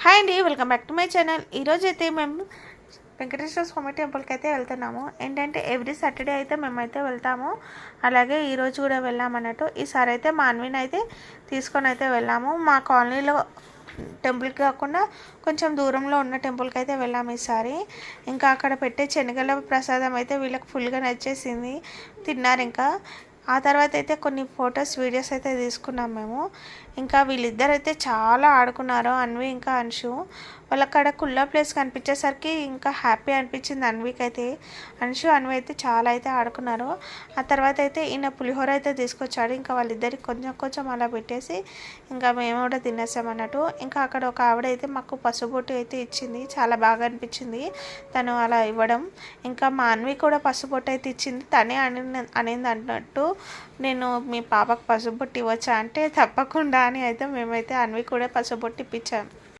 Hi అండి, welcome back to my channel. ఈరోజు అయితే మేము వెంకటేశ్వర స్వామి టెంపుల్కి అయితే వెళ్తున్నాము. ఏంటంటే ఎవ్రీ సాటర్డే అయితే మేమైతే వెళ్తాము. అలాగే ఈరోజు కూడా వెళ్ళామన్నట్టు. ఈసారి అయితే మా అన్విని అయితే తీసుకొని అయితే వెళ్ళాము. మా కాలనీలో టెంపుల్కి కాకుండా కొంచెం దూరంలో ఉన్న టెంపుల్కి అయితే వెళ్ళాము ఈసారి. ఇంకా అక్కడ పెట్టే శనగల ప్రసాదం అయితే వీళ్ళకి ఫుల్గా నచ్చేసింది, తిన్నారు. ఇంకా ఆ తర్వాత అయితే కొన్ని ఫొటోస్ వీడియోస్ అయితే తీసుకున్నాం మేము. ఇంకా వీళ్ళిద్దరు అయితే చాలా ఆడుకున్నారు, అన్వి ఇంకా అంశు. వాళ్ళక్కడ కుల్లా ప్లేస్ కనిపించేసరికి ఇంకా హ్యాపీ అనిపించింది అన్వికి అయితే. అన్వి అయితే చాలా అయితే ఆడుకున్నారు. ఆ తర్వాత అయితే ఈయన పులిహోర అయితే తీసుకొచ్చాడు. ఇంకా వాళ్ళిద్దరికి కొంచెం కొంచెం అలా పెట్టేసి ఇంకా మేము కూడా తినేసామన్నట్టు. ఇంకా అక్కడ ఒక ఆవిడ అయితే మాకు పసుబొట్టు అయితే ఇచ్చింది, చాలా బాగా అనిపించింది తను అలా ఇవ్వడం. ఇంకా మా అన్వి కూడా పసుబొట్టు అయితే ఇచ్చింది. తనే అనేది అన్నట్టు, నేను మీ పాపకు పసుబొట్టు ఇవ్వచ్చా అంటే తప్పకుండా అని అయితే మేమైతే అన్వి కూడా పసుబొట్టు ఇప్పించాం.